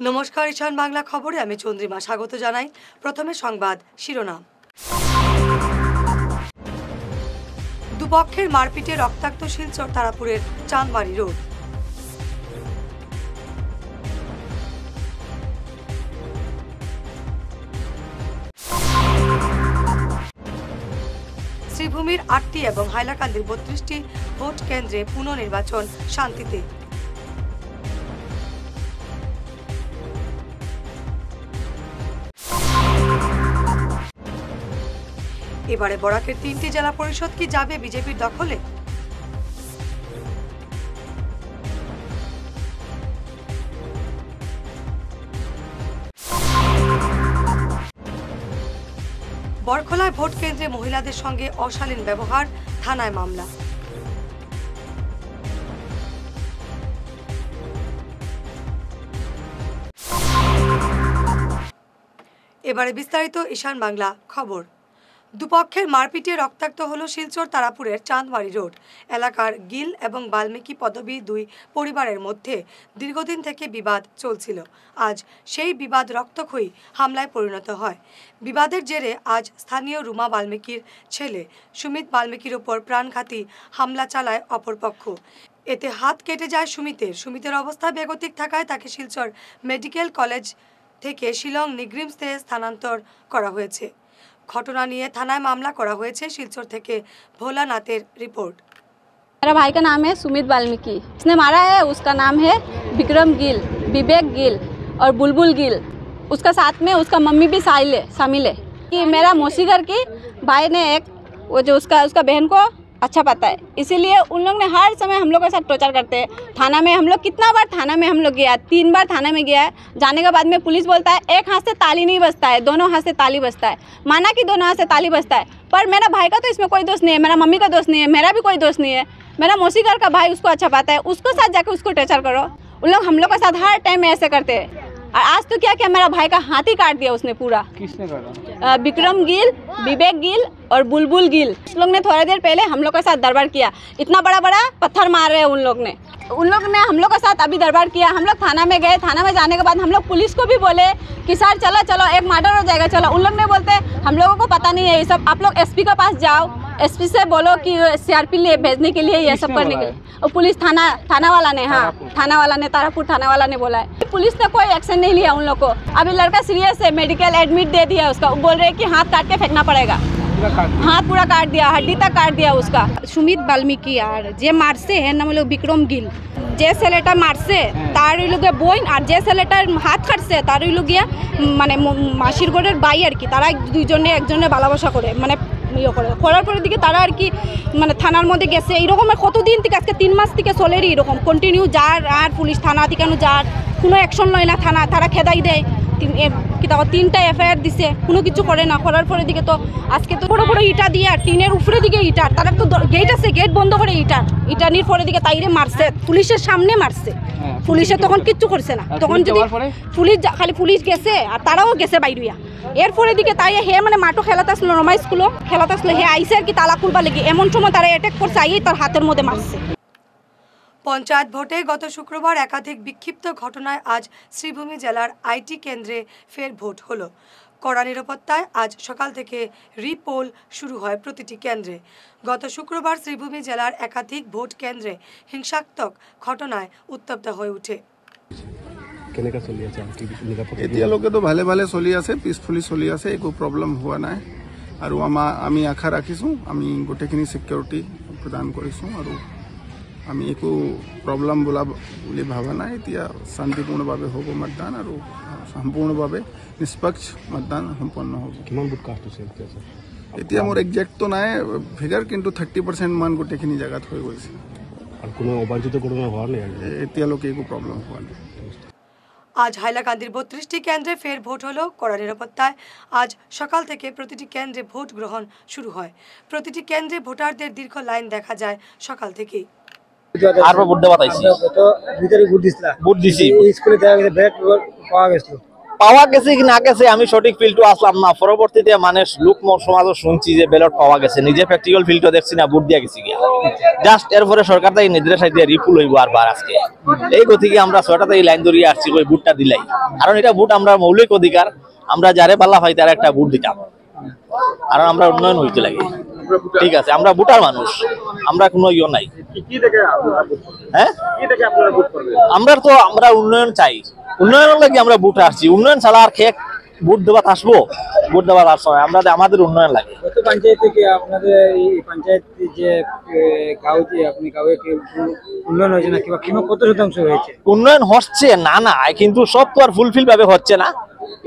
নমস্কার, ঈশান বাংলা খবরে আমি চন্দ্রিমা স্বাগত জানাই। প্রথমে সংবাদ শিরোনাম। দুপক্ষের মারপিটে রক্তাক্ত শিলচর তারাপুরের চাঁদবাড়ি রোড। শ্রীভূমির ৮টি এবং হাইলাকান্দির ৩২টি ভোট কেন্দ্রে পুনর্নির্বাচন শান্তিতে। এবারে বরাকের ৩টি জেলা পরিষদ কি যাবে বিজেপির দখলে? বরখলায় ভোট কেন্দ্রে মহিলাদের সঙ্গে অশালীন ব্যবহার, থানায় মামলা। এবারে বিস্তারিত ঈশান বাংলা খবর। দুপক্ষের মারপিটে রক্তাক্ত হল শিলচর তারাপুরের চাঁদবাড়ি রোড এলাকার গিল এবং বাল্মীকি পদবী দুই পরিবারের মধ্যে দীর্ঘদিন থেকে বিবাদ চলছিল। আজ সেই বিবাদ রক্তক্ষয়ী হামলায় পরিণত হয়। বিবাদের জেরে আজ স্থানীয় রুমা বাল্মীকির ছেলে সুমিত বাল্মীকির ওপর প্রাণঘাতী হামলা চালায় অপরপক্ষ। এতে হাত কেটে যায় সুমিতের অবস্থা বেগতিক থাকায় তাকে শিলচর মেডিকেল কলেজ থেকে শিলং নিগ্রিমসে স্থানান্তর করা হয়েছে। घटना निये थानाয় मामला करा हुए शिलचर থেকে भोलानाथेर रिपोर्ट। मेरा भाई का नाम है सुमित वाल्मीकि। इसने मारा है, उसका नाम है विक्रम गिल, विवेक गिल और बुलबुल गिल। उसका साथ में उसका मम्मी भी शामिल है कि मेरा मौसी घर की भाई ने एक वो जो उसका बहन को अच्छा पता है, इसीलिए उन लोग ने हर समय हम लोग के साथ टॉर्चर करते हैं। थाना में हम लोग कितना बार थाना में हम लोग गया, 3 बार थाना में गया है। जाने के बाद में पुलिस बोलता है एक हाथ से ताली नहीं बजता है, दोनों हाथ से ताली बजता है। माना कि दोनों हाथ से ताली बजता है, पर मेरा भाई का तो इसमें कोई दोष नहीं है, मेरा मम्मी का दोष नहीं है, मेरा भी कोई दोष नहीं है। मेरा मौसी घर का भाई उसको अच्छा पाता है, उसको साथ जाकर उसको टॉर्चर करो। उन लोग हम लोग के साथ हर टाइम में ऐसे करते हैं। और आज तो क्या किया, मेरा भाई का हाथ ही काट दिया उसने पूरा। किसने करा? विक्रम गिल, विवेक गिल और बुलबुल गिल। उस लोग ने थोड़ी देर पहले हम लोग के साथ दरबार किया, इतना बड़ा बड़ा पत्थर मार रहे हैं उन लोग ने हम लोग के साथ अभी दरबार किया। हम लोग थाना में गए, थाना में जाने के बाद हम लोग पुलिस को भी बोले कि सर चलो एक मर्डर हो जाएगा, चलो। उन लोग ने बोलते हम लोगों को पता नहीं है ये सब, आप लोग एसपी के पास जाओ, एसपी से बोलो कि सीआरपी ले भेजने के लिए, ये सब करने के लिए। और पुलिस थाना वाला ने, हाँ थाना वाला ने, तारापुर थाना वाला ने बोला है। पुलिस ने कोई एक्शन नहीं लिया उन लोग को। अभी लड़का सीरियस है, मेडिकल एडमिट दे दिया उसका। बोल रहे कि हाथ काट के फेंकना पड़ेगा, हाथ पूरा काट दिया, हड्डी तक काट दिया उसका। सुमित बाल्मीकि আর যে মারছে এর নাম হলো বিক্রম গিল। যে ছেলেটা মারছে তার হইলগে বোন, আর যে ছেলেটার হাত কাটছে তার হইলগিয়া মানে মাসির ঘরের ভাই আর কি। তারা দুইজনে একজনের ভালোবাসা করে মানে ইয়ে করে করার পরের দিকে তারা আর কি মানে থানার মধ্যে গেছে। এইরকম কতদিন থেকে, আজকে 3 মাস থেকে চলেরই এরকম কন্টিনিউ। যার আর পুলিশ থানা থেকে যার কোনো অ্যাকশন লয় না থানা, তারা খেদাই দেয়। 3টা এফআইআর দিছে, কোনো কিছু করে না। করার পরে দিকে তো আজকে তো বড় বড় ইটা দিয়ে টিনের উপরে দিকে ইটার, তারা তো গেট আছে, গেট বন্ধ করে ইটা নির পরে দিকে তাইরে মারছে, পুলিশের সামনে মারছে। পুলিশে তখন কিচ্ছু করছে না। তখন যদি খালি পুলিশ গেছে আর তারাও গেছে বাইরিয়া। এরপরে দিকে তাই হে মানে মাঠও খেলাতে আসলো, রমা স্কুলও খেলাতে আসলো, হে আইসে আর কি তালা খুলবা লেগে। এমন সময় তারা অ্যাটাক করছে, আইয়ে তার হাতের মধ্যে মারছে। পঞ্চায়েত ভোটে গত শুক্রবার একাধিক বিক্ষিপ্ত ঘটনায় আজ শ্রীভূমি জেলার আইটি কেন্দ্রে ফের ভোট হলো। কড়া নিরাপত্তায় আজ সকাল থেকে রিপোল শুরু হয় প্রতিটি কেন্দ্রে। গত শুক্রবার শ্রীভূমি জেলার একাধিক ভোট কেন্দ্রে হিংসাত্মক ঘটনায় উত্তপ্ত হয়ে ওঠে। এতিয়ালৈকে তো ভালে ভালে চলি আছে, পিসফুলি চলি আছে, একো প্ৰব্লেম হোৱা নাই। আৰু আমি আশা ৰাখিছোঁ আমি গোটেইখিনি সিকিউৰিটি প্ৰদান কৰিছোঁ আৰু আমি একো প্ৰব্লেম বুলি ভাবা নাই। এতিয়া শান্তিপূৰ্ণভাৱে হ'ব मतदान আৰু সম্পূৰ্ণভাৱে নিষ্পক্ষ मतदान সম্পন্ন হ'ব। কিমান ভোট কাষ্ট হৈছে এতিয়া মোৰ একজেক্টটো নাই ফিগাৰ, কিন্তু 30% মান গোটেইখিনি জায়গাত হৈ গৈছে। আৰু কোনো অবাঞ্ছিত ঘটনা হোৱা নাই এতিয়ালৈকে একো প্ৰব্লেম হোৱা নাই। আজ হাইলাকান্দির 32টি কেন্দ্রে ফের ভোট হলো। কড়া নিরাপত্তায় আজ সকাল থেকে প্রতিটি কেন্দ্রে ভোট গ্রহণ শুরু হয়। প্রতিটি কেন্দ্রে ভোটারদের দীর্ঘ লাইন দেখা যায় সকাল থেকেই। আর ভোট দেওয়া তাইছি তো ভিতরে ভোট দিছিলা? ভোট দিছি, স্কুলে দেওয়া গেছে, ব্যাট পাওয়া গেছিল। পাওয়া গেছে কি না গেছে আমি সঠিক ফিল্ডও আসলাম না। পরবর্তীতে মানে লোক সমাজও শুনছি যে ব্যালট পাওয়া গেছে, নিজে প্র্যাকটিক্যাল ফিল্ডও দেখছি না, ভোট দিয়া গেছি গিয়া জাস্ট। এরপরে সরকার তাই নির্দেশ দিয়ে রিপুল হইব আরবার আজকে। এই গতিকে আমরা ছয়টাতে লাইন ধরিয়ে আসছি ওই ভোটটা দিলাই, কারণ এটা ভোট আমরা মৌলিক অধিকার, আমরা যারে পাল্লা হয় তার একটা ভোট দিতাম, কারণ আমরা উন্নয়ন হইতে লাগে। ঠিক আছে, আমরা ভোটার মানুষ, আমরা কোনো ইয়ে নাই। হ্যাঁ, আমরা উন্নয়ন চাই, উন্নয়নের লাগে আমরা ভোটে আসছি। উন্নয়ন ছাড়া আর খেয়ে ভোট দেওয়া আসবো? ভোট দেওয়ার আসবো আমাদের উন্নয়ন লাগে। গত পঞ্চায়েত থেকে আপনাদের এই পঞ্চায়েত যে গাঁও যে আপনি গাঁয়ে উন্নয়ন হয়েছে না কিংবা কত শতাংশ হয়েছে? উন্নয়ন হচ্ছে না না, কিন্তু সব তো আর ফুলফিল ভাবে হচ্ছে না,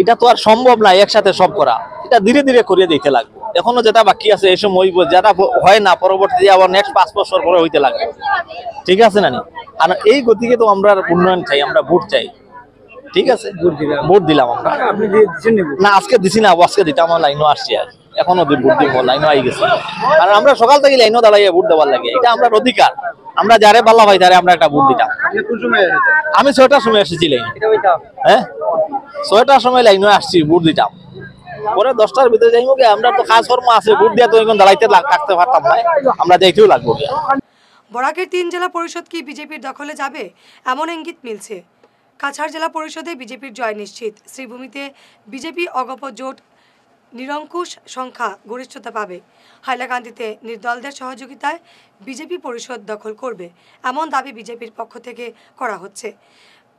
এটা তো আর সম্ভব না একসাথে সব করা, এটা ধীরে ধীরে করিয়ে দিতে লাগবে। এখনো যেটা বাকি আছে এই সময় যেটা হয় না, পরবর্তীতে আবার নেক্সট 5 বছর পরে হইতে লাগবে। ঠিক আছে না? আর এই গতিকে তো আমরা উন্নয়ন চাই, আমরা ভোট চাই। ঠিক আছে, ভোট দিলাম আমরা। আপনি দিচ্ছেন না, আজকে দিছি না, আজকে দিতে আমার লাইনও আসছে, আর এখনো ভোট দিব, লাইনও আই গেছে। কারণ আমরা সকাল থেকে লাইনও দাঁড়াইয়া ভোট দেওয়ার লাগে, এটা আমরা অধিকার। আমরা যারে পাল্লা ভাই তারে আমরা একটা ভোট দিতাম। আমি 6টার সময় এসেছি লাইন, হ্যাঁ 6টার সময় লাইনে আসছি, ভোট দিতাম। পরে 10টার ভিতরে যাইব গে, আমরা তো কাজ কর্ম আছে, ভোট দিয়া তো এখন দাঁড়াইতে থাকতে পারতাম না, আমরা দেখতেও লাগবো। বরাকের 3 জেলা পরিষদ কি বিজেপির দখলে যাবে, এমন ইঙ্গিত মিলছে। কাছাড় জেলা পরিষদে বিজেপির জয় নিশ্চিত। শ্রীভূমিতে বিজেপি অগপ জোট নিরঙ্কুশ সংখ্যা গরিষ্ঠতা পাবে। হাইলাকান্দিতে নির্দলদের সহযোগিতায় বিজেপি পরিষদ দখল করবে, এমন দাবি বিজেপির পক্ষ থেকে করা হচ্ছে।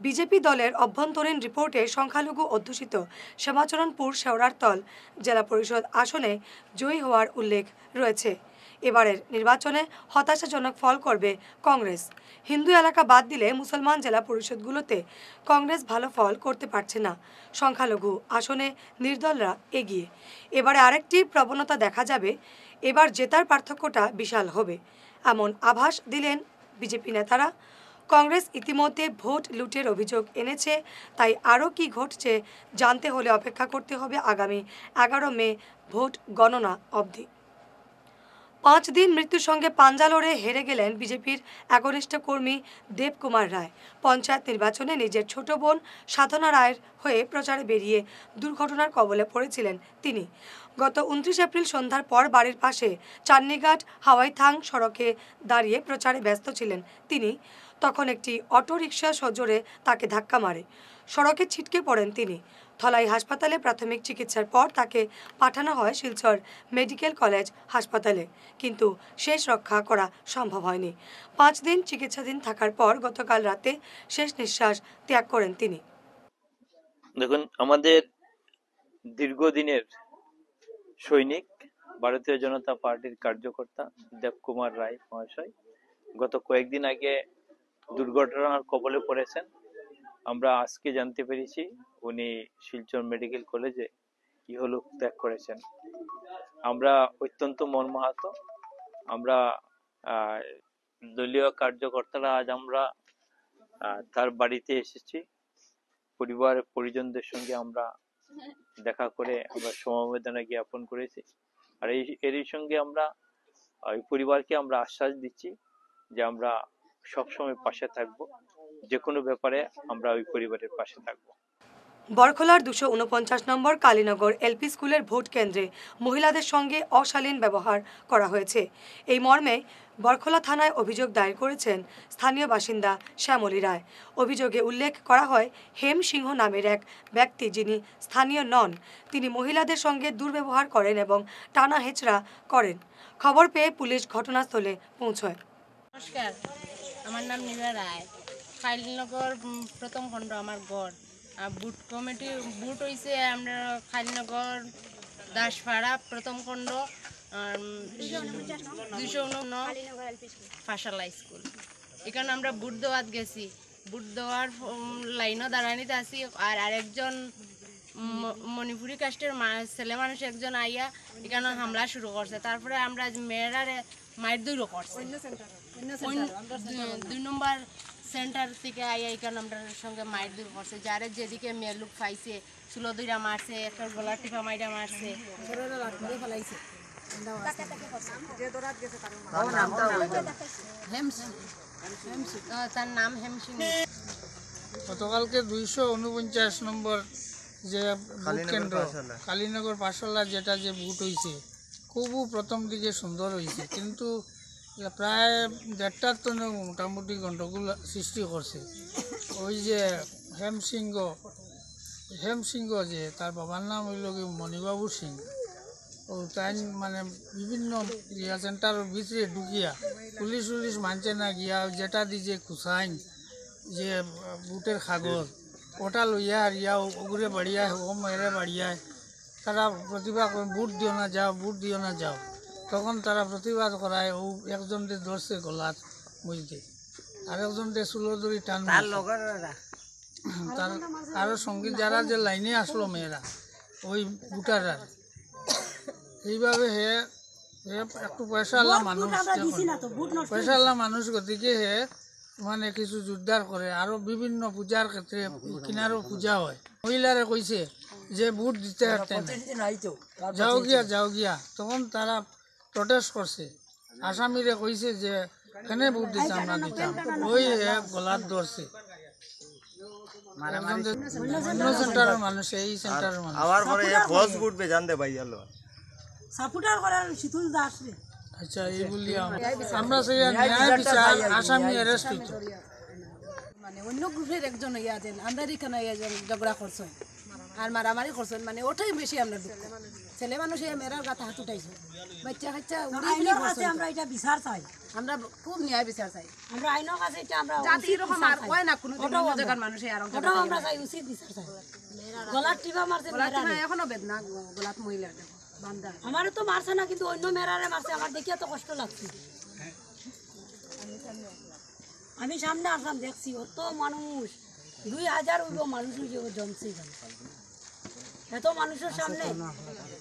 বিজেপি দলের অভ্যন্তরীণ রিপোর্টে সংখ্যালঘু অধ্যুষিত শ্যামাচরণপুর শেওড়ারতল জেলা পরিষদ আসনে জয়ী হওয়ার উল্লেখ রয়েছে। এবারের নির্বাচনে হতাশাজনক ফল করবে কংগ্রেস। হিন্দু এলাকা বাদ দিলে মুসলমান জেলা পরিষদগুলোতে কংগ্রেস ভালো ফল করতে পারছে না। সংখ্যালঘু আসনে নির্দলরা এগিয়ে। এবারে আরেকটি প্রবণতা দেখা যাবে, এবার জেতার পার্থক্যটা বিশাল হবে, এমন আভাস দিলেন বিজেপি নেতারা। কংগ্রেস ইতিমধ্যে ভোট লুটের অভিযোগ এনেছে, তাই আরও কি ঘটছে জানতে হলে অপেক্ষা করতে হবে আগামী 11 মে ভোট গণনা অবধি। 5 দিন মৃত্যুর সঙ্গে পাঞ্জা লড়ে হেরে গেলেন বিজেপির একনিষ্ঠ কর্মী দেবকুমার রায়। পঞ্চায়েত নির্বাচনে নিজের ছোট বোন সাধনা রায়ের হয়ে প্রচারে বেরিয়ে দুর্ঘটনার কবলে পড়েছিলেন তিনি। গত 29 এপ্রিল সন্ধ্যার পর বাড়ির পাশে চান্নিঘাট হাওয়াইথাং সড়কে দাঁড়িয়ে প্রচারে ব্যস্ত ছিলেন তিনি। তখন একটি অটোরিকশা সজোরে তাকে ধাক্কা মারে, সড়কে ছিটকে পড়েন তিনি। ধলাই হাসপাতালে প্রাথমিক চিকিৎসার পর তাকে পাঠানো হয় শিলচর মেডিকেল কলেজ হাসপাতালে, কিন্তু শেষ রক্ষা করা সম্ভব হয়নি। 5 দিন চিকিৎসাধীন থাকার পর গতকাল রাতে শেষ নিঃশ্বাস ত্যাগ করেন তিনি। দেখুন, আমাদের দীর্ঘদিনের সৈনিক ভারতীয় জনতা পার্টির কার্যকর্তা দেবকুমার রায় মহাশয় গত কয়েকদিন আগে দুর্ঘটনার কবলে পড়েছেন। আমরা আজকে জানতে পেরেছি উনি শিলচর মেডিকেল কলেজে ইহলোক ত্যাগ করেছেন। আমরা অত্যন্ত মর্মাহত। আমরা দলীয় কার্যকর্তারা আজ আমরা তার বাড়িতে এসেছি, পরিবার পরিজনদের সঙ্গে আমরা দেখা করে আমরা সমবেদনা জ্ঞাপন করেছি। আর এরই সঙ্গে আমরা ওই পরিবারকে আমরা আশ্বাস দিচ্ছি যে আমরা সবসময় পাশে থাকব, যে কোনো ব্যাপারে আমরা ওই পরিবারের পাশে থাকব। বরখলার 249 নম্বর কালীনগর এলপি স্কুলের ভোট কেন্দ্রে মহিলাদের সঙ্গে অশালীন ব্যবহার করা হয়েছে। এই মর্মে বরখলা থানায় অভিযোগ দায়ের করেছেন স্থানীয় বাসিন্দা শ্যামলী রায়। অভিযোগে উল্লেখ করা হয় হেম সিংহ নামের এক ব্যক্তি, যিনি স্থানীয় নন, তিনি মহিলাদের সঙ্গে দুর্ব্যবহার করেন এবং টানা হেচড়া করেন। খবর পেয়ে পুলিশ ঘটনাস্থলে পৌঁছয়। নমস্কার, আমার নাম নীলা রায়। খাইলনগর প্রথম খণ্ড আমার গড়। বুট কমিটি বুট হয়েছে আমরা খাইলনগর দাসপাড়া প্রথম খণ্ড 249 ফাঁসালা স্কুল। এখানে আমরা বুট দেওয়াত গেছি, বুট দেওয়ার লাইনও দাঁড়ানিতে আছি। আর আরেকজন মণিপুরি কাস্টের ছেলে মানুষ একজন আইয়া এখানে হামলা শুরু করছে। তারপরে আমরা মেয়েরা মায়ের দূরও করছে। 2 নম্বর সেন্টার থেকে আইয়া এখানে আমরা সঙ্গে মায়ের দূর করছে। যারে যেদিকে মেয়ে লোক পাইছে চুলো দুইরা মারছে, একটা গলা টিপা মাইরা মারছে, তার নাম হেমসিং। গতকালকে 249 নম্বর যে বুট কেন্দ্র কালীনগর পাঠশালা যেটা যে বুট হয়েছে খুবও প্রথম দিকে সুন্দর হয়েছে, কিন্তু প্রায় 1.5 টন মোটামুটি গণ্ডগোল সৃষ্টি করছে। ওই যে হেমসিংহ যে তার বাবার নাম হইল কি মণিবাবু সিং, ও তাই মানে বিভিন্ন সেন্টারের ভিতরে ঢুকিয়া পুলিশ মানছে না গিয়া যেটা দিছে কুসাইন যে বুটের কাগজ ওটা লইয়া আর ইয়া ওগুরে বাড়িয়ায় ও মেরে বাড়িয়ায় তারা প্রতিবাদ করে বুট দিও না যাও। তখন তারা প্রতিবাদ করায় ও একজনকে ধরছে গলাত মধ্যে, আরেকজনকে চুলোদড়ি টান তার আরও সঙ্গীত যারা যে লাইনে আসলো মেয়েরা ওই বুটাররা, এইভাবে হে একটু পয়সাওয়ালা মানুষ গতিকে হে মানে কিছু জোরদার করে। আরও বিভিন্ন পূজার ক্ষেত্রে কিনারও পূজা হয়, মহিলারা কইছে যে বুট দিতে পারতেন যাও গিয়া তখন তারা প্রটেস্ট করছে। আসামিরে কইছে যে কেনে বুট দিতাম না দিতাম, ওই গলার ধরছে সেন্টারের মানুষ, এই সেন্টারের মানুষ আচ্ছা এই বলি আমরা ন্যায় বিচার আসামি অ্যারেস্ট হইতো। মানে অন্য গ্রুপের একজন ইয়া দেন আমরা এখানে ঝগড়া করছেন আর মারামারি করছেন, মানে ওটাই বেশি আমরা দুঃখ। ছেলে মানুষ মেয়েরার গাতে হাত উঠাইছে, বাচ্চা কাচ্চা আমরা এটা বিচার চাই, আমরা খুব ন্যায় বিচার চাই। আমরা আইনের কাছে এটা আমরা জাতি এরকম আর কয় না কোনো জায়গার মানুষ আর ওটাও আমরা চাই, উচিত বিচার চাই। গলার টিপা মারছে, এখনো বেদনা গলাত মহিলার বান্দা আমারও তো মারছে না, কিন্তু অন্য মেয়েরারে মারছে, আমার দেখিয়া তো কষ্ট লাগছে। আমি সামনে আসলাম দেখছি অত মানুষ 2000 মানুষ জমছে, এত মানুষের সামনে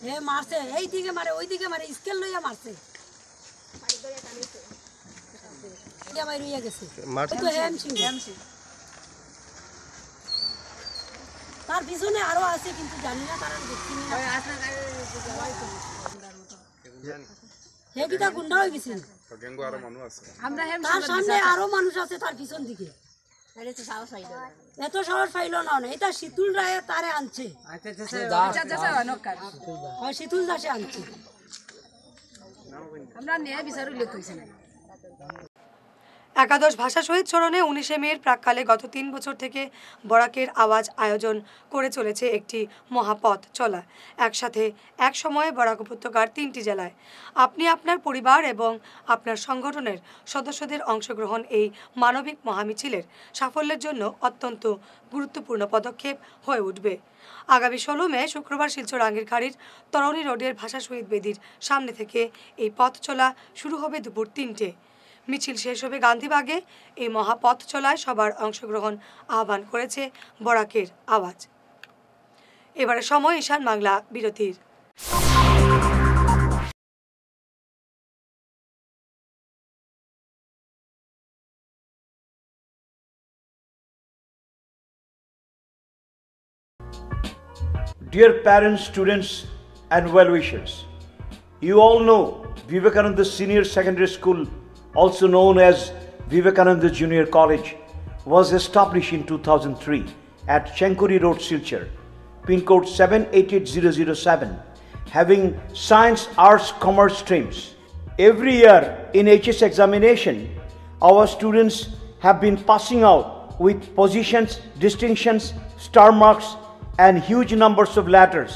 হে মারছে, এই দিকে মারে ওই দিকে মারে, স্কেল লইয়া মারছে, তার পিছনে আরো আছে কিন্তু জানি না, কারণ দেখছি হে কিটা গুন্ডা হয়ে গেছে, তার সামনে আরো মানুষ আছে তার পিছন দিকে, এত সাহস পাইল না। এটা শীতুল রায় তারে আনছে, শীতুল দাসে আনছে, আমরা ন্যায় বিচার হইছি না। একাদশ ভাষা শহীদ স্মরণে 19শে মের প্রাককালে গত 3 বছর থেকে বরাকের আওয়াজ আয়োজন করে চলেছে একটি মহাপথ চলা, একসাথে এক সময়ে বরাক উপত্যকার 3টি জেলায়। আপনি আপনার পরিবার এবং আপনার সংগঠনের সদস্যদের অংশগ্রহণ এই মানবিক মহামিছিলের সাফল্যের জন্য অত্যন্ত গুরুত্বপূর্ণ পদক্ষেপ হয়ে উঠবে। আগামী 16 মে শুক্রবার শিলচর আঙ্গিরখাড়ির তরণী রোডের ভাষা শহীদ বেদির সামনে থেকে এই পথ চলা শুরু হবে দুপুর 3টে। মিছিল শেষ হবে গান্ধীবাগে। এই মহাপথ চলায় সবার অংশগ্রহণ আহ্বান করেছে বরাকের আওয়াজ। এবারে সময় ঈশান বাংলা বিরতির। Dear parents, students and well-wishers, you all know Vivekananda Senior Secondary School, also known as Vivekananda Junior College, was established in 2003 at Chenkuri Road, Silchar, pin code 788007, having science, arts, commerce streams. Every year in HS examination, our students have been passing out with positions, distinctions, star marks, and huge numbers of letters.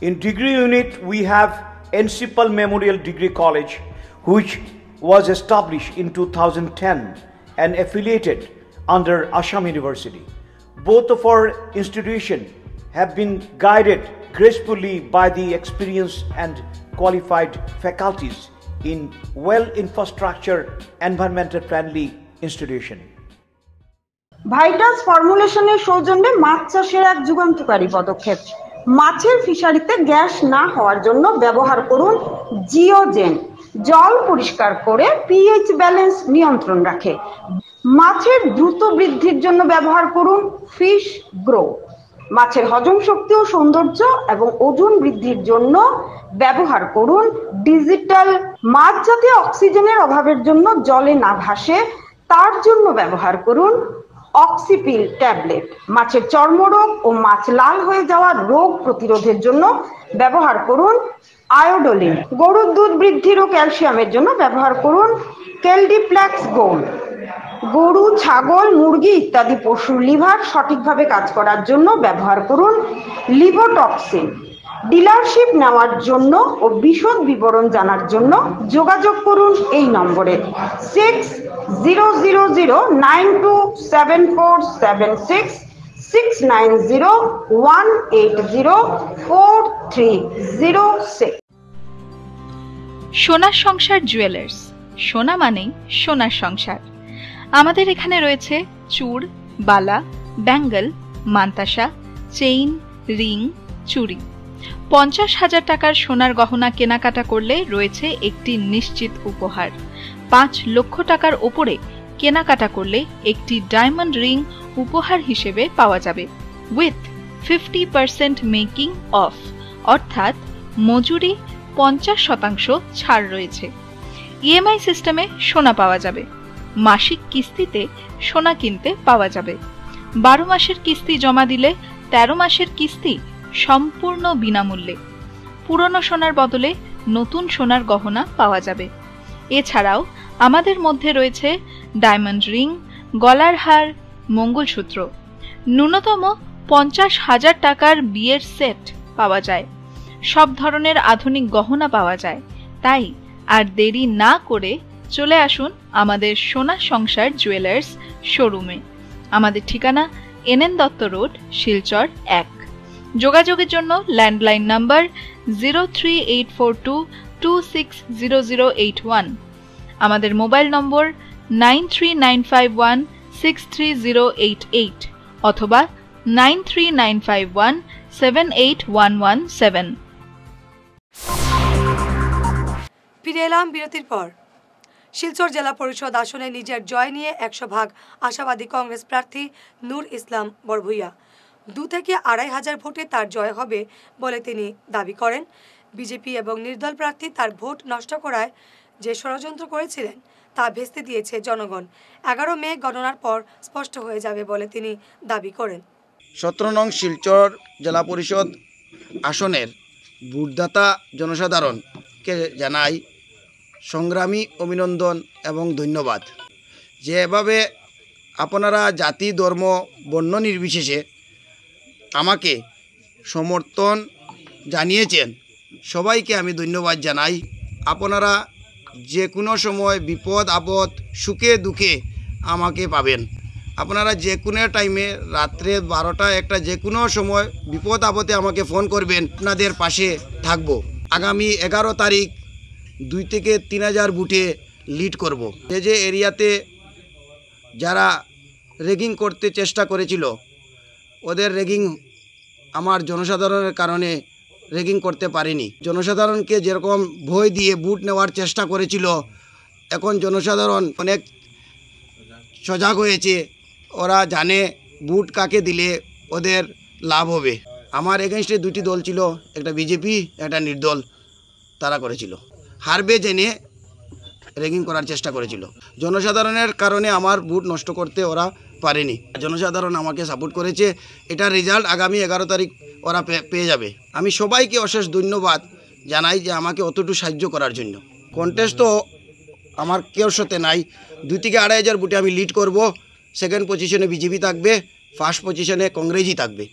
In degree unit, we have Encipal Memorial Degree College, which was established in 2010 and affiliated under Assam University. Both of our institutions have been guided gracefully by the experienced and qualified faculties in well-infrastructure, environmental-friendly institution. Vital ফর্মুলেশনের সৌজন্যে মাছ চাষের এক যুগান্তকারী পদক্ষেপ। মাছের ফিশারিতে gas না হওয়ার জন্য ব্যবহার করুন জিওজেন। জল পরিষ্কার করে পিএইচ ব্যালেন্স নিয়ন্ত্রণ রাখে। মাছের দ্রুত বৃদ্ধির জন্য ব্যবহার করুন ফিশ গ্রো। মাছের হজম শক্তি ও সৌন্দর্য এবং ওজন বৃদ্ধির জন্য ব্যবহার করুন ডিজিটাল। মাছ যাতে অক্সিজেনের অভাবের জন্য জলে না ভাসে তার জন্য ব্যবহার করুন অক্সিপিল ট্যাবলেট। মাছের চর্মরোগ ও মাছ লাল হয়ে যাওয়া রোগ প্রতিরোধের জন্য ব্যবহার করুন আয়োডোলিন। গরুর দুধ বৃদ্ধির ও ক্যালসিয়ামের জন্য ব্যবহার করুন কেলডিপ্লেক্স গোল্ড। গরু, ছাগল, মুরগি ইত্যাদি পশুর লিভার সঠিকভাবে কাজ করার জন্য ব্যবহার করুন লিভোটক্সিন। ডিলারশিপ নেওয়ার জন্য ও বিশদ বিবরণ জানার জন্য যোগাযোগ করুন এই নম্বরে 6000927476 6901804306। সোনার সংসার জুয়েলার্স, সোনা মানেই সোনার সংসার। আমাদের এখানে রয়েছে চূড়, বালা, ব্যাঙ্গল, মান্তাসা, চেইন, রিং, চুড়ি। 50,000 টাকার সোনার গহনা কেনাকাটা করলে রয়েছে একটি নিশ্চিত উপহার। 5 লক্ষ টাকার ওপরে কেনাকাটা করলে একটি ডায়মন্ড রিং উপহার হিসেবে পাওয়া যাবে উইথ 50% মেকিং অফ, অর্থাৎ মজুরি 50% ছাড় রয়েছে। ইএমআই সিস্টেমে সোনা পাওয়া যাবে। মাসিক কিস্তিতে সোনা কিনতে পাওয়া যাবে। 12 মাসের কিস্তি জমা দিলে 13 মাসের কিস্তি সম্পূর্ণ বিনামূল্যে। পুরনো সোনার বদলে নতুন সোনার গহনা পাওয়া যাবে। এছাড়াও আমাদের মধ্যে রয়েছে ডায়মন্ড রিং, গলার হার, মঙ্গলসূত্র। ন্যূনতম 50,000 টাকার বিয়ের সেট পাওয়া যায়। সব ধরনের আধুনিক গহনা পাওয়া যায়। তাই আর দেরি না করে চলে আসুন আমাদের সোনা সংসার জুয়েলার্স শোরুমে। আমাদের ঠিকানা NN দত্ত রোড, শিলচর 1। যোগাযোগের জন্য ল্যান্ডলাইন নাম্বার 03842260081, আমাদের মোবাইল নম্বর 9395163088 অথবা 9395178117। ফিরে এলাম বিরতির পর। শিলচর জেলা পরিষদ আসনে নিজের জয় নিয়ে 100% আশাবাদী কংগ্রেস প্রার্থী নূর ইসলাম বড়ভূইয়া। 2 থেকে 2,500 ভোটে তার জয় হবে বলে তিনি দাবি করেন। বিজেপি এবং নির্দল প্রার্থী তার ভোট নষ্ট করায় যে ষড়যন্ত্র করেছিলেন তা ভেস্তে দিয়েছে জনগণ। 11 মে গণনার পর স্পষ্ট হয়ে যাবে বলে তিনি দাবি করেন। 17 নং শিলচর জেলা পরিষদ আসনের ভোটদাতা জনসাধারণকে জানাই সংগ্রামী অভিনন্দন এবং ধন্যবাদ। যেভাবে আপনারা জাতি, ধর্ম, বর্ণ নির্বিশেষে আমাকে সমর্থন জানিয়েছেন, সবাইকে আমি ধন্যবাদ জানাই। আপনারা যে কোনো সময় বিপদ আপদ, সুখে দুঃখে আমাকে পাবেন। আপনারা যে কোনো টাইমে, রাত্রে 12টা 1টা, যে কোনো সময় বিপদ আপদে আমাকে ফোন করবেন, আপনাদের পাশে থাকব। আগামী 11 তারিখ 2 থেকে 3,000 ভোটে লিড করব। যে এরিয়াতে যারা র্যাগিং করতে চেষ্টা করেছিল, ওদের র্যাগিং আমার জনসাধারণের কারণে র্যাগিং করতে পারেনি। জনসাধারণকে যেরকম ভয় দিয়ে ভোট নেওয়ার চেষ্টা করেছিল, এখন জনসাধারণ অনেক সজাগ হয়েছে। ওরা জানে ভোট কাকে দিলে ওদের লাভ হবে। আমার এগেনস্টে 2টি দল ছিল, একটা বিজেপি, একটা নির্দল। তারা করেছিল, হারবে জেনে র্যাগিং করার চেষ্টা করেছিল। জনসাধারণের কারণে আমার ভোট নষ্ট করতে ওরা পারেনি। জনসাধারণ আমাকে সাপোর্ট করেছে। এটার রেজাল্ট আগামী 11 তারিখ ওরা পেয়ে যাবে। আমি সবাইকে অশেষ ধন্যবাদ জানাই যে আমাকে অতটুকু সাহায্য করার জন্য। কন্টেস্ট তো আমার কেউর সাথে নাই। 2 থেকে 2,500 ভোটে আমি লিড করব। সেকেন্ড পজিশনে বিজেপি থাকবে, ফার্স্ট পজিশনে কংগ্রেসই থাকবে।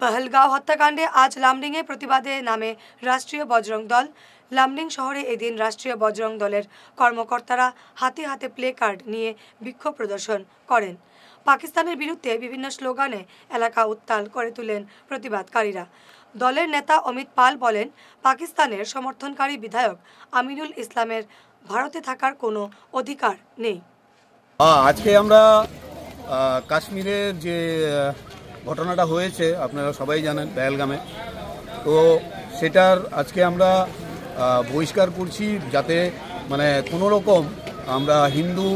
পহলগাঁও হত্যাকাণ্ডে আজ লামডিংয়ে প্রতিবাদে নামে রাষ্ট্রীয় বজরং দল। লামডিং শহরে এদিন রাষ্ট্রীয় বজরং দলের কর্মকর্তারা হাতে হাতে প্লে কার্ড নিয়ে বিক্ষোভ প্রদর্শন করেন। পাকিস্তানের বিরুদ্ধে বিভিন্ন স্লোগানে এলাকা উত্তাল করে তোলেন প্রতিবাদকারীরা। দলের নেতা অমিত পাল বলেন, পাকিস্তানের সমর্থনকারী বিধায়ক আমিনুল ইসলামের ভারতে থাকার কোনো অধিকার নেই। আজকে আমরা কাশ্মীরের যে ঘটনাটা হয়েছে আপনারা সবাই জানেন, পেহেলগামে, তো সেটার আজকে আমরা বহিষ্কার করছি, যাতে মানে কোনো রকম আমরা হিন্দু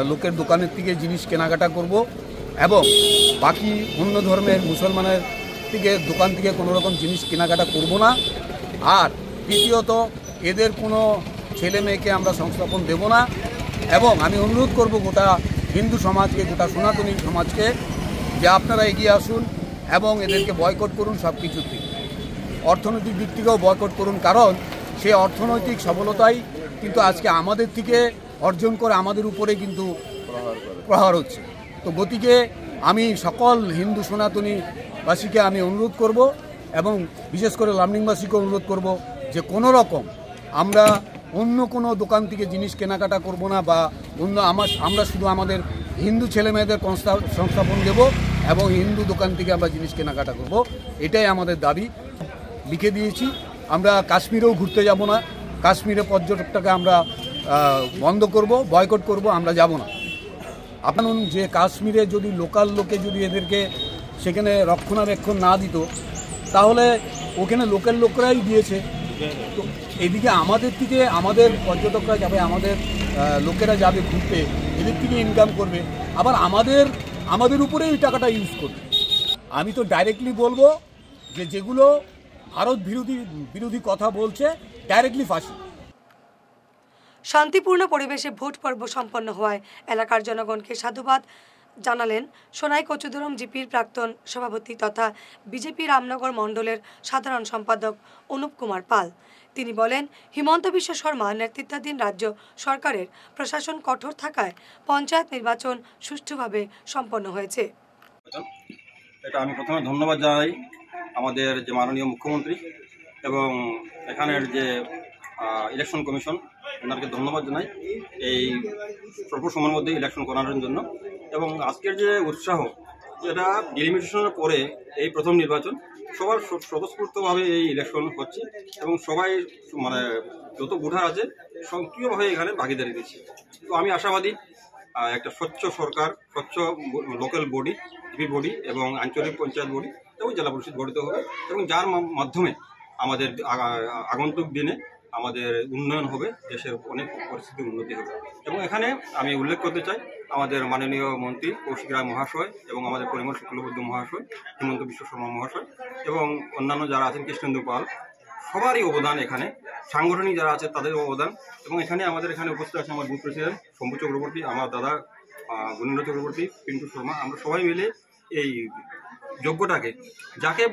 লোকের দোকানের থেকে জিনিস কেনাকাটা করব এবং বাকি অন্য ধর্মের মুসলমানের থেকে দোকান থেকে কোনো রকম জিনিস কেনাকাটা করব না। আর দ্বিতীয়ত, এদের কোনো ছেলে মেয়েকে আমরা সংস্থাপন দেব না। এবং আমি অনুরোধ করব গোটা হিন্দু সমাজকে, গোটা সনাতনী সমাজকে যে আপনারা এগিয়ে আসুন এবং এদেরকে বয়কট করুন সব কিছুর থেকে। অর্থনৈতিক দিক থেকেও বয়কট করুন, কারণ সে অর্থনৈতিক সফলতাই কিন্তু আজকে আমাদের থেকে অর্জন করে আমাদের উপরে কিন্তু প্রহার হচ্ছে। তো গতিকে আমি সকল হিন্দু সনাতনীবাসীকে আমি অনুরোধ করব এবং বিশেষ করে লামডিংবাসীকে অনুরোধ করব যে কোনো রকম আমরা অন্য কোনো দোকান থেকে জিনিস কেনাকাটা করব না, বা অন্য আমরা শুধু আমাদের হিন্দু ছেলেমেয়েদের সংস্থাপন দেব এবং হিন্দু দোকান থেকে আমরা জিনিস কেনাকাটা করব, এটাই আমাদের দাবি। লিখে দিয়েছি, আমরা কাশ্মীরেও ঘুরতে যাব না, কাশ্মীরে পর্যটকটাকে আমরা বন্ধ করব, বয়কট করব, আমরা যাব না। আপনার যে কাশ্মীরে যদি লোকাল লোকে যদি এদেরকে সেখানে রক্ষণাবেক্ষণ না দিত, তাহলে ওখানে লোকাল লোকরাই দিয়েছে। তো এদিকে আমাদের থেকে আমাদের পর্যটকরা যাবে, আমাদের লোকেরা যাবে ঘুরতে, এদের থেকে ইনকাম করবে, আবার আমাদের উপরে এই টাকাটা ইউজ করবে। আমি তো ডাইরেক্টলি বলবো যে যেগুলো ভারত বিরোধী কথা বলছে ডাইরেক্টলি ফাঁসি। শান্তিপূর্ণ পরিবেশে ভোট পর্ব সম্পন্ন হওয়ায় এলাকার জনগণকে সাধুবাদ জানালেন সোনাই কচুদরম জিপির প্রাক্তন সভাপতি তথা বিজেপি রামনগর মণ্ডলের সাধারণ সম্পাদক অনুপ কুমার পাল। তিনি বলেন, হিমন্ত বিশ্ব শর্মা নেতৃত্বাধীন রাজ্য সরকারের প্রশাসন কঠোর থাকায় পঞ্চায়েত নির্বাচন সুষ্ঠুভাবে সম্পন্ন হয়েছে। এটা আমি প্রথমে ধন্যবাদ জানাই আমাদের যে মাননীয় মুখ্যমন্ত্রী এবং এখানের যে ইলেকশন কমিশন, ওনাকে ধন্যবাদ জানাই এই স্বল্প সময়ের মধ্যে ইলেকশন করানোর জন্য। এবং আজকের যে উৎসাহ, এটা ডিলিমিটেশনের পরে এই প্রথম নির্বাচন, সবার স্বতঃস্ফূর্তভাবে এই ইলেকশন হচ্ছে এবং সবাই মানে যত ভোটার আছে সক্রিয়ভাবে এখানে ভাগিদারি দিচ্ছে। তো আমি আশাবাদী একটা স্বচ্ছ সরকার, স্বচ্ছ লোকাল বডি, জিপি বডি এবং আঞ্চলিক পঞ্চায়েত বডি এবং জেলা পরিষদ গঠিত হবে এবং যার মাধ্যমে আমাদের আগন্তুক দিনে আমাদের উন্নয়ন হবে, দেশের অনেক পরিস্থিতির উন্নতি হবে। এবং এখানে আমি উল্লেখ করতে চাই আমাদের মাননীয় মন্ত্রী কৌশিক রায় মহাশয় এবং আমাদের পরিমল শুক্লবৈদ্য মহাশয়, হিমন্ত বিশ্ব শর্মা মহাশয় এবং অন্যান্য যারা আছেন কৃষ্ণেন্দু পাল, সবারই অবদান এখানে, সাংগঠনিক যারা আছে তাদেরও অবদান। এবং এখানে আমাদের এখানে উপস্থিত আছে আমার বুথ প্রেসিডেন্ট শম্ভু চক্রবর্তী, আমার দাদা গুণেন্দ্র চক্রবর্তী, পিন্টু শর্মা। আমরা সবাই মিলে এই যোগ্যটাকে, যাকে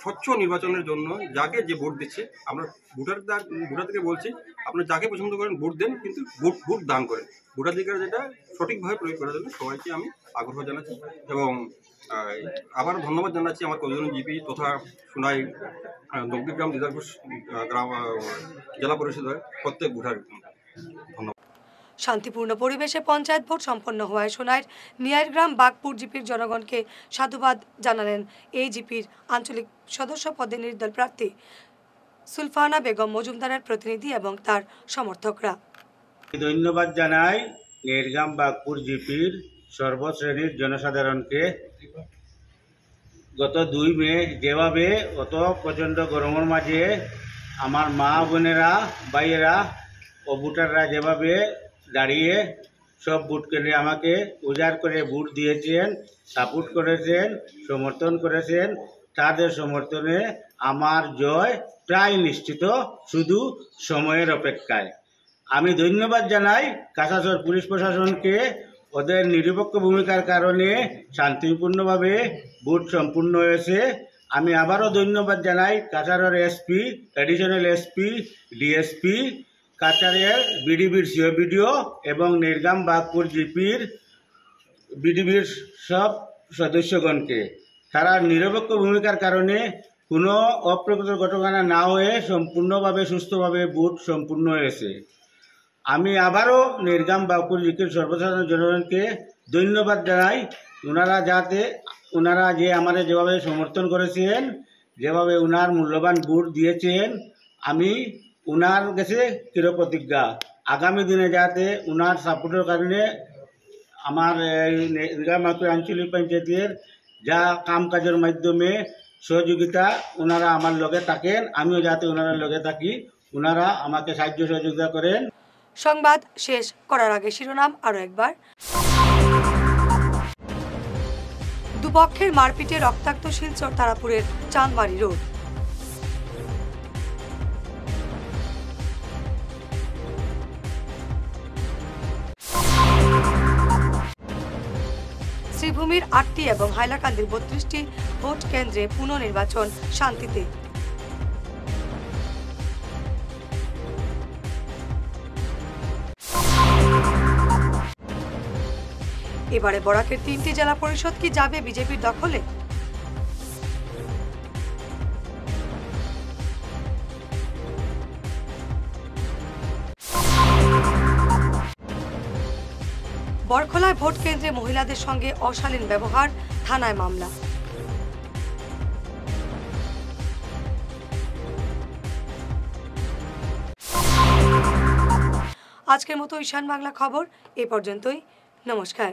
স্বচ্ছ নির্বাচনের জন্য যাকে যে ভোট দিচ্ছে, আমরা ভোটারদেরকে বলছি আপনারা যাকে পছন্দ করেন ভোট দেন, কিন্তু ভোট দান করেন। ভোটাধিকার যেটা সঠিকভাবে প্রয়োগ করার জন্য সবাইকে আমি আগ্রহ জানাচ্ছি এবং আবার ধন্যবাদ জানাচ্ছি আমার কজন জিপি তথা সোনাই নবদ্বীপগ্রাম দিদারপুর গ্রাম জেলা পরিষদের প্রত্যেক ভোটার। ধন্যবাদ। শান্তিপূর্ণ পরিবেশে পঞ্চায়েত ভোট সম্পন্ন হওয়ায় সোনাইয়ের নিয়ারগ্রাম বাগপুর জিপির জনগণকে সাধুবাদ জানালেন এই জিপির আঞ্চলিক সদস্য পদে নির্দল প্রার্থী সুলফানা বেগম মজুমদারের প্রতিনিধি এবং তার সমর্থকরা। ধন্যবাদ জানাই নিয়ারগ্রাম বাগপুর জিপির সর্বশ্রেণীর জনসাধারণকে। গত 2 মে যেভাবে অত প্রচণ্ড গরমের মাঝে আমার মা বোনেরা, ভাইয়েরা ও ভোটাররা যেভাবে দাঁড়িয়ে সব ভোট কেন্দ্রে আমাকে উজাড় করে ভোট দিয়েছেন, সাপোর্ট করেছেন, সমর্থন করেছেন, তাদের সমর্থনে আমার জয় প্রায় নিশ্চিত, শুধু সময়ের অপেক্ষায়। আমি ধন্যবাদ জানাই কাছাড় পুলিশ প্রশাসনকে, ওদের নিরপেক্ষ ভূমিকার কারণে শান্তিপূর্ণভাবে ভোট সম্পূর্ণ হয়েছে। আমি আবারও ধন্যবাদ জানাই কাছাড়ের এসপি, এডিশনাল এসপি, ডিএসপি, কাছাড়ের বিডিবির সিও বিডিও এবং নিয়ারগ্রাম বাগপুর জিপির বিডিবির সব সদস্যগণকে। তারা নিরপেক্ষ ভূমিকার কারণে কোনো অপ্রকৃত ঘটনা না হয়ে সম্পূর্ণভাবে সুস্থভাবে ভোট সম্পূর্ণ হয়েছে। আমি আবারও নিয়ারগ্রাম বাগপুর জিপির সর্বসাধারণ জনগণকে ধন্যবাদ জানাই। ওনারা যে আমাদের যেভাবে সমর্থন করেছেন, যেভাবে ওনার মূল্যবান ভোট দিয়েছেন, আমি ওনার কাছে চিরপ্রতিজ্ঞা আগামী দিনে যাতে ওনার সাপোর্টের কারণে আমার নিয়ারগ্রাম বাগপুর আঞ্চলিক পঞ্চায়েতের যা কাম কাজের মাধ্যমে সহযোগিতা ওনারা আমার লগে থাকেন, আমিও যাতে ওনারা লগে থাকি, ওনারা আমাকে সাহায্য সহযোগিতা করেন। সংবাদ শেষ করার আগে শিরোনাম আরো একবার। দুপক্ষের মারপিটে রক্তাক্ত শিলচর তারাপুরের চাঁদমারি রোড। শ্রীভূমির 8টি এবং হাইলাকান্দির 32টি ভোট কেন্দ্রে পুনর্নির্বাচন শান্তিতে। এবারে বরাকের 3টি জেলা পরিষদ কি যাবে বিজেপির দখলে? বরখলায় ভোট কেন্দ্রে মহিলাদের সঙ্গে অশালীন ব্যবহার, থানায় মামলা। আজকের মতো ঈশান বাংলা খবর এ পর্যন্তই। নমস্কার।